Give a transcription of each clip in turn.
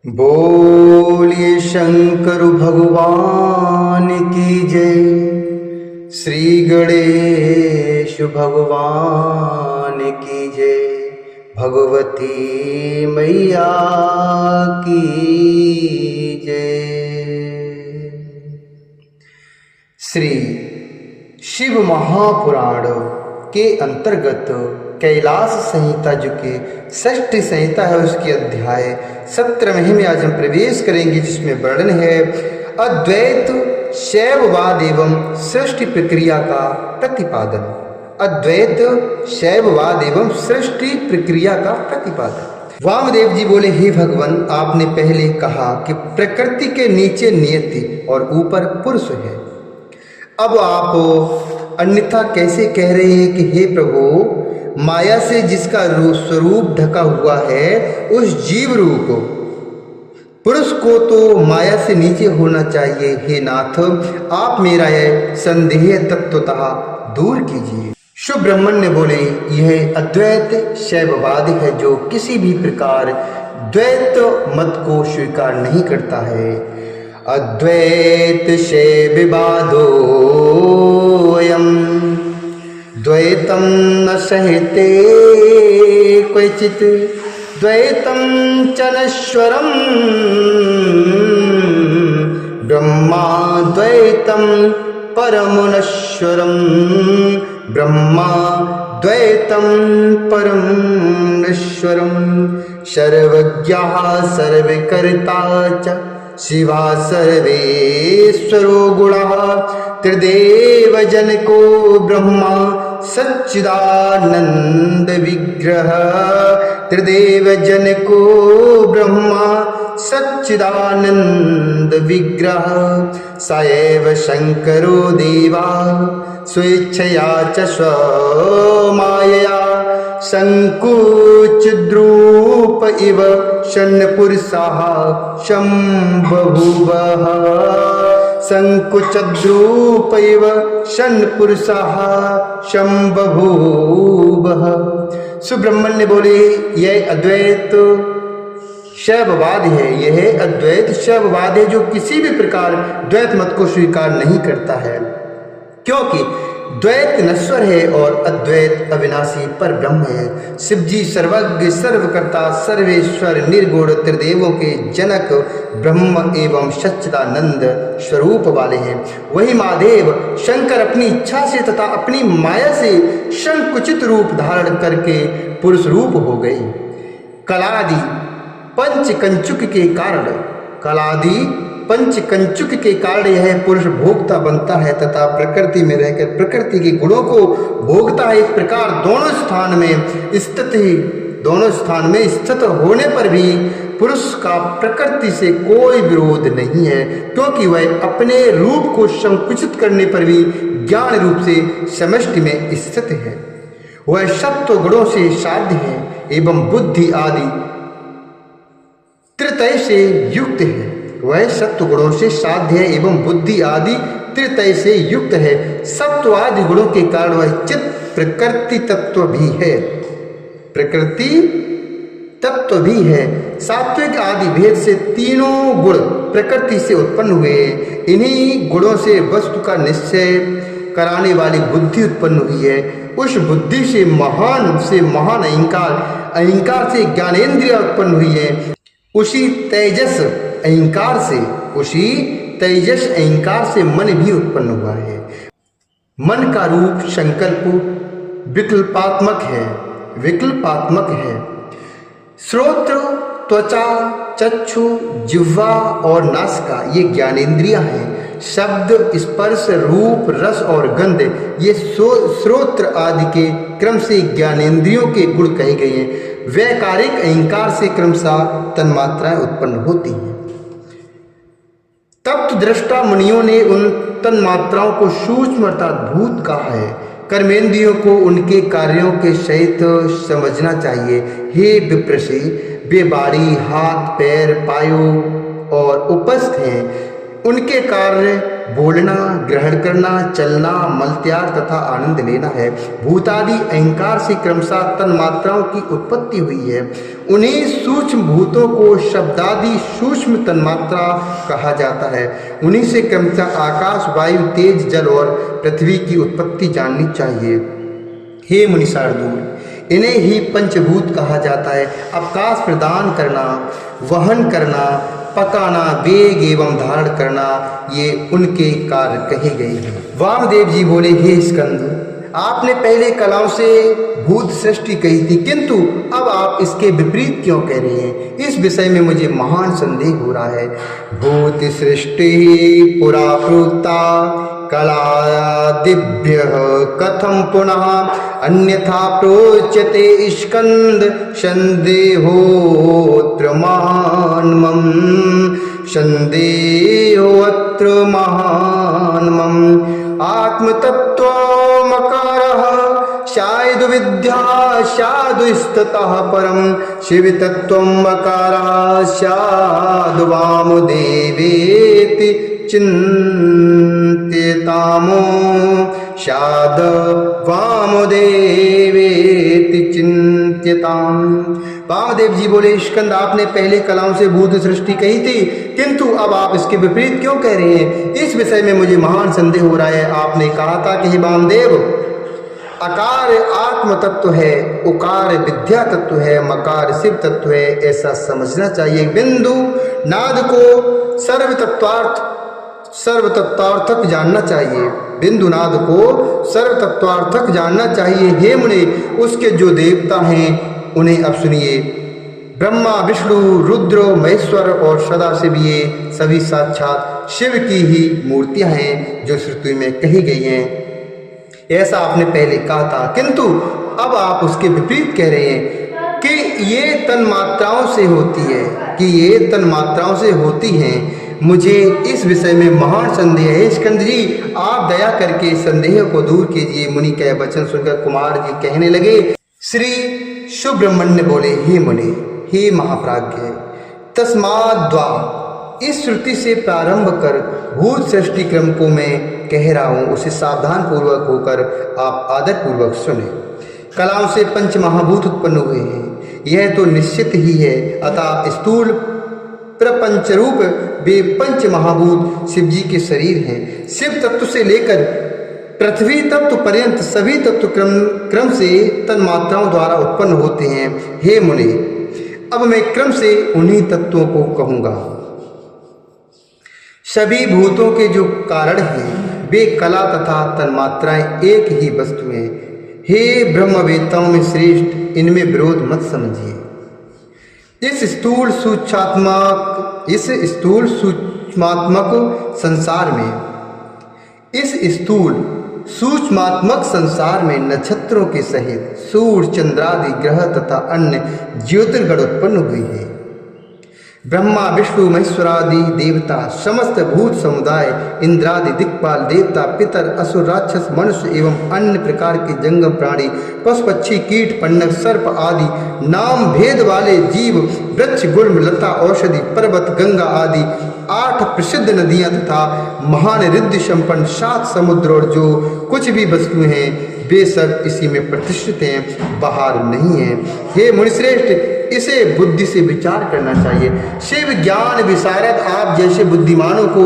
बोलिए शंकर भगवान की जय। श्री गणेश भगवान की जय। भगवती मैया की जय। श्री शिव महापुराण के अंतर्गत कैलाश संहिता जो कि षष्ठी संहिता है उसकी अध्याय 17 में आज हम प्रवेश करेंगे, जिसमें वर्णन है अद्वैत शैववाद एवं सृष्टि प्रक्रिया का प्रतिपादन। अद्वैत शैववाद एवं सृष्टि प्रक्रिया का प्रतिपादन। वामदेव जी बोले, हे भगवान, आपने पहले कहा कि प्रकृति के नीचे नियति और ऊपर पुरुष है। अब आप अन्यथा कैसे कह रहे हैं कि हे प्रभु, माया से जिसका स्वरूप ढका हुआ है उस जीव रूप पुरुष को तो माया से नीचे होना चाहिए। हे नाथ, आप मेरा यह संदेह तत्वतः दूर कीजिए। शुभ ब्राह्मण्य बोले, यह अद्वैत शैववाद है जो किसी भी प्रकार द्वैत मत को स्वीकार नहीं करता है। अद्वैत शैववादोऽयं द्वैतं न सहते क्वचित् द्वैतं च नश्वरं ब्रह्माद्वैतं परमनश्वरं ब्रह्माद्वैतं परं नश्वरं सर्वज्ञः सर्वकर्ता च शिवा सर्वेश्वरो गुणः त्रिदेव जनको ब्रह्मा सच्चिदानंद विग्रह त्रिदेव जनको ब्रह्मा सच्चिदानंद विग्रह स एव शंकरो देवा स्वेच्छया च स्वमायया संकुचिद्रूप इव षण्पुरुषः शम्बभुवः संकुचद्रूप इव षण्पुरुषः शम्बभुवः। सुब्रह्मण्य बोले, यह अद्वैत शैववाद है। यह अद्वैत शैववाद है जो किसी भी प्रकार द्वैत मत को स्वीकार नहीं करता है, क्योंकि द्वैत नश्वर है और अद्वैत अविनाशी पर ब्रह्म है। शिव जी सर्वज्ञ सर्वकर्ता सर्वेश्वर निर्गुण त्रिदेवों के जनक ब्रह्म एवं सच्चिदानंद स्वरूप वाले हैं। वही महादेव शंकर अपनी इच्छा से तथा अपनी माया से संकुचित रूप धारण करके पुरुष रूप हो गई। कलादि पंचकंचुक के कारण यह पुरुष भोक्ता बनता है तथा प्रकृति में रहकर प्रकृति के गुणों को भोगता है। इस प्रकार दोनों स्थान में स्थित होने पर भी पुरुष का प्रकृति से कोई विरोध नहीं है, क्योंकि वह अपने रूप को संकुचित करने पर भी ज्ञान रूप से समष्टि में स्थित है। वह सत्व गुणों से साध्य है एवं बुद्धि आदि त्रितय से युक्त है। वह सत्व गुणों से साध्य है एवं बुद्धि आदि त्रितय से युक्त है। सत्व आदि गुणों के कारण वह चित्त प्रकृति तत्व भी है। सात्विक आदि भेद से तीनों गुण प्रकृति से उत्पन्न हुए। इन्हीं गुणों से वस्तु का निश्चय कराने वाली बुद्धि उत्पन्न हुई है। उस बुद्धि से महान अहंकार से ज्ञानेन्द्रिय उत्पन्न हुई है। उसी तेजस अहंकार से मन भी उत्पन्न हुआ है। मन का रूप संकल्प विकल्पात्मक है। श्रोत्र, त्वचा, चक्षु, जिह्वा और नासिका ये ज्ञानेन्द्रियां हैं। शब्द, स्पर्श, रूप, रस और गंध ये श्रोत्र आदि के क्रम से ज्ञानेन्द्रियों के गुण कहे गए हैं। वैकारिक अहंकार से क्रमशः तन्मात्राएं उत्पन्न होती हैं। तप्त दृष्टा मुनियों ने उन तन्मात्राओं को सूक्ष्म अर्थात भूत कहा है। कर्मेंद्रियों को उनके कार्यों के सहित समझना चाहिए। हे विप्रसी, वे हाथ, पैर, पायों और उपस्थ हैं। उनके कार्य बोलना, ग्रहण करना, चलना, मलत्याग तथा आनंद लेना है। भूतादि अहंकार से क्रमशः तन्मात्राओं की उत्पत्ति हुई है। उन्हीं सूक्ष्म भूतों को शब्दादि सूक्ष्म तन्मात्रा कहा जाता है। उन्हीं से क्रमशः आकाश, वायु, तेज, जल और पृथ्वी की उत्पत्ति जाननी चाहिए। हे मुनि शार्दूल, इन्हें ही पंचभूत कहा जाता है। अवकाश प्रदान करना, वहन करना, पकाना, वेग एवं धारण करना, ये उनके कार्य कहे गए हैं। वामदेव जी बोले, हे स्कंद, आपने पहले कलाओं से भूत सृष्टि कही थी, किंतु अब आप इसके विपरीत क्यों कह रहे हैं? इस विषय में मुझे महान संदेह हो रहा है। भूत सृष्टि पुरा प्रोक्ता कला दिव्य कथम पुनः अन्यथा प्रोच्यते स्कंद संदेहोत्र महान्मम संदेहोत्र महान्मम आत्मतत्त्वमकारः शायद विद्या शादुस्ततः परम शिवतत्त्वमकारः शाद वामदेवेति चिन्त्यतामो शाद वामदेवेति चिन्त्यताम्। वामदेव जी बोले, स्कंद, आपने पहले कलाओं से भूत सृष्टि कही थी, किंतु अब आप इसके विपरीत क्यों कह रहे हैं? इस विषय में मुझे महान संदेह हो रहा है। आपने कहा था कि हे वामदेव, अकार आत्म तत्व है, उकार विद्या तत्व है, मकार शिव तत्व है, ऐसा समझना चाहिए। बिंदु नाद को सर्वतत्वार्थक जानना चाहिए। बिंदु नाद को सर्वतत्वार्थक जानना चाहिए। हे मुनि, उसके जो देवता हैं उन्हें अब सुनिए। ब्रह्मा, विष्णु, रुद्र, महेश्वर और सदाशिव, ये सभी साक्षात शिव की ही मूर्तियां हैं जो श्रुति में कही गई हैं। ऐसा आपने पहले कहा था, किंतु अब आप उसके विपरीत कह रहे हैं कि ये तन्मात्राओं से होती हैं, मुझे इस विषय में महान संदेह है। स्कंद जी, आप दया करके संदेह को दूर कीजिए। मुनि का वचन सुनकर कुमार जी कहने लगे। श्री सुब्रह्मण्य बोले, हे मुनि, हे महाप्राज्ञ, तस्माद्वा, इस श्रुति से प्रारंभ कर भूत सृष्टि क्रम को मैं कह रहा हूँ, उसे सावधान पूर्वक होकर आप आदर पूर्वक सुने। कलाओं से पंच महाभूत उत्पन्न हुए हैं, यह तो निश्चित ही है। अतः स्थूल प्रपंच रूप वे पंच महाभूत शिव जी के शरीर हैं। शिव तत्व से लेकर पृथ्वी तत्व पर्यंत सभी तत्व क्रम से तन्मात्राओं द्वारा उत्पन्न होते हैं। हे मुनि, अब मैं क्रम से उन्हीं तत्वों को कहूँगा। सभी भूतों के जो कारण हैं वे कला तथा तन्मात्राएं एक ही वस्तु हैं। हे ब्रह्मवेत्ताओं में श्रेष्ठ, इनमें विरोध मत समझिए। इस स्थूल सूक्ष्मात्मक संसार में नक्षत्रों के सहित सूर्य, चंद्रादि ग्रह तथा अन्य ज्योतिर्गण उत्पन्न हुए हैं। ब्रह्मा, विष्णु, महेश्वरादि देवता, समस्त भूत समुदाय, इंद्रादि दिक्पाल देवता, पितर, असुर, राक्षस, मनुष्य एवं अन्य प्रकार के जंगम प्राणी, पशु, पक्षी, कीट, पन्नग, सर्प आदि नाम भेद वाले जीव, वृक्ष, गुल्म, लता, औषधि, पर्वत, गंगा आदि 8 प्रसिद्ध नदियां तथा महान रिद्धि संपन्न 7 समुद्र और जो कुछ भी वस्तुएं हैं वे सब इसी में प्रतिष्ठित हैं, बाहर नहीं है। हे मुनिश्रेष्ठ, इसे बुद्धि से विचार करना चाहिए। शिव ज्ञान विशारद आप जैसे बुद्धिमानों को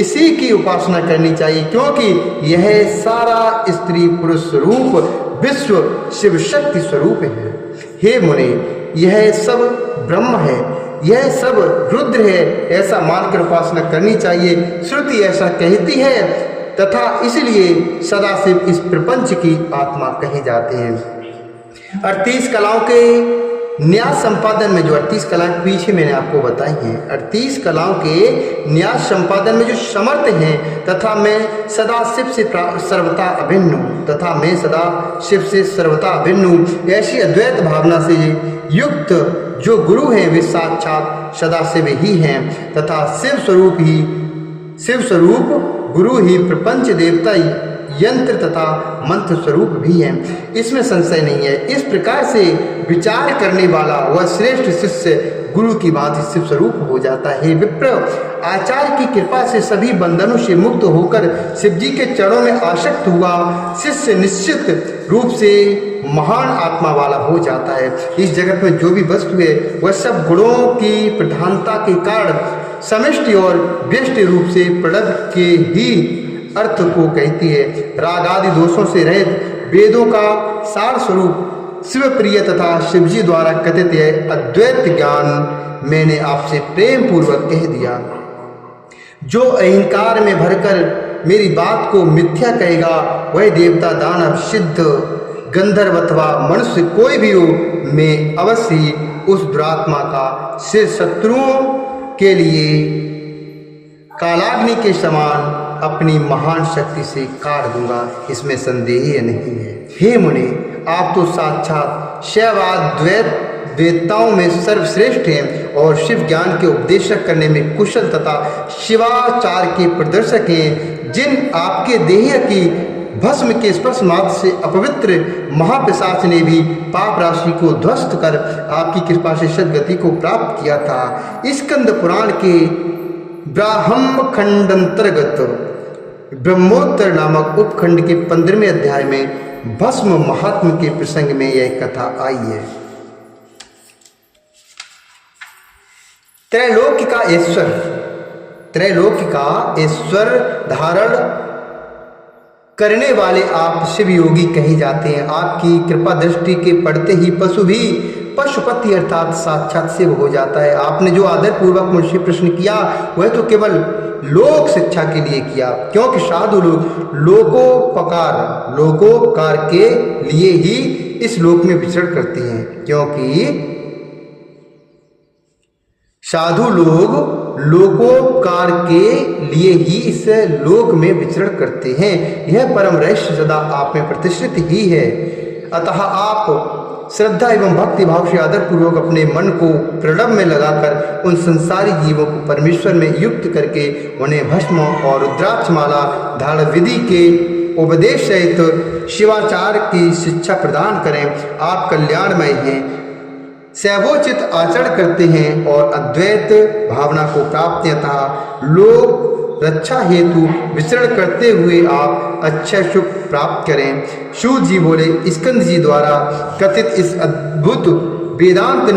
इसी की उपासना करनी चाहिए, क्योंकि यह सारा स्त्री पुरुष स्वरूप विश्व शिव शक्ति स्वरूप है। हे मुनि, यह सब ब्रह्म है, यह सब रुद्र है, ऐसा मानकर उपासना करनी चाहिए। श्रुति ऐसा कहती है तथा इसलिए सदाशिव इस प्रपंच की आत्मा कहे जाते हैं। 38 कलाओं के न्यास संपादन में जो 38 कलाएं पीछे मैंने आपको बताई हैं, 38 कलाओं के न्यास संपादन में जो समर्थ हैं तथा मैं सदाशिव से सर्वथा अभिन्न हूँ ऐसी अद्वैत भावना से युक्त जो गुरु हैं वे साक्षात सदाशिव ही हैं तथा शिव स्वरूप गुरु ही प्रपंच देवता यंत्र तथा मंत्र स्वरूप भी हैं, इसमें संशय नहीं है। इस प्रकार से विचार करने वाला वह श्रेष्ठ शिष्य गुरु की भांति शिव स्वरूप हो जाता है। हे विप्र, आचार्य की कृपा से सभी बंधनों से मुक्त होकर शिव जी के चरणों में आसक्त हुआ शिष्य निश्चित रूप से महान आत्मा वाला हो जाता है। इस जगत में जो भी वस्तु है वह सब गुणों की प्रधानता के कारण समष्टि और व्यष्टि रूप से प्रणव के ही अर्थ को कहती है। राग आदि दोषों से रहित वेदों का सार स्वरूप शिव प्रिय तथा शिवजी द्वारा कथित यह अद्वैत ज्ञान मैंने आपसे प्रेम पूर्वक कह दिया। जो अहंकार में भरकर मेरी बात को मिथ्या कहेगा वह देवता, दानव, सिद्ध, गंधर्व अथवा मनुष्य कोई भी हो, मैं अवश्य उस दुरात्मा का सिर शत्रुओं के लिए कालाग्नि के समान अपनी महान शक्ति से काट दूंगा, इसमें संदेह नहीं है। हे मुनि, आप तो साक्षात शैवाद्वैत वेदताओं में सर्वश्रेष्ठ हैं और शिव ज्ञान के उपदेशक करने में कुशल तथा शिवाचार के प्रदर्शक हैं। जिन आपके देह की भस्म के स्पर्श मात्र से अपवित्र महापिशाच ने भी पाप राशि को ध्वस्त कर आपकी कृपा से सद्गति को प्राप्त किया था। स्कंद पुराण के ब्राह्म खंडांतर्गत ब्रह्मोत्तर नामक उपखंड के 15वें अध्याय में भस्म महात्म के प्रसंग में यह कथा आई है। त्रैलोक्य का ईश्वर धारण करने वाले आप शिव योगी कहे जाते हैं। आपकी कृपा दृष्टि के पड़ते ही पशु भी पशुपति अर्थात साक्षात शिव हो जाता है। आपने जो आदर पूर्वक मुझसे प्रश्न किया वह तो केवल लोक शिक्षा के लिए किया, क्योंकि साधु लोग लोकोपकार के लिए ही इस लोक में विचरण करते हैं। क्योंकि साधु लोग लोकोपकार के लिए ही इस लोक में विचरण करते हैं। यह परम रहस्य सदा आप में प्रतिष्ठित ही है। अतः आप श्रद्धा एवं भक्ति भाव से आदर पूर्वक अपने मन को प्रणव में लगाकर उन संसारी जीवों को परमेश्वर में युक्त करके उन्हें भस्म और रुद्राक्षमाला धारण विधि के उपदेश सहित शिवाचार की शिक्षा प्रदान करें। आप कल्याणमय हैं, सैवोचित आचरण करते हैं और अद्वैत भावना को प्राप्त तथा लोक रक्षा हेतु विचरण करते हुए आप अच्छा सुख प्राप्त करें। सूत जी बोले, स्कंद जी द्वारा कथित इस अद्भुत वेदांत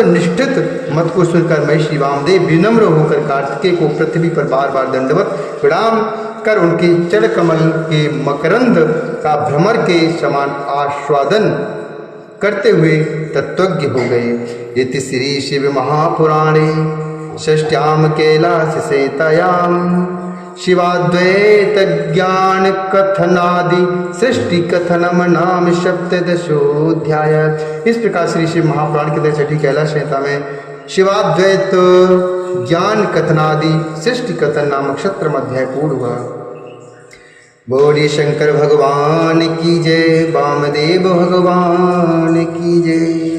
निष्ठित मत को सुनकर महर्षि वामदेव विनम्र होकर कार्तिकेय को पृथ्वी पर बार बार दंडवत प्रणाम कर उनके चरण कमल के मकरंद का भ्रमर के समान आस्वादन करते हुए तत्वज्ञ हो गए। इति श्री शिव महापुराणे षष्ठ्याम कैलास संहितायां शिवाद्वैत ज्ञान कथनादि सृष्टि कथनम नाम सप्तदशोऽध्याय। इस प्रकार श्री शिव महापुराण के 6ठी कैलाश संहिता में शिवाद्वैत ज्ञान कथनादि सृष्टि कथन नामक 17वां अध्याय पूर्ण हुआ। बोलिए शंकर भगवान की जय, वामदेव भगवान की जय।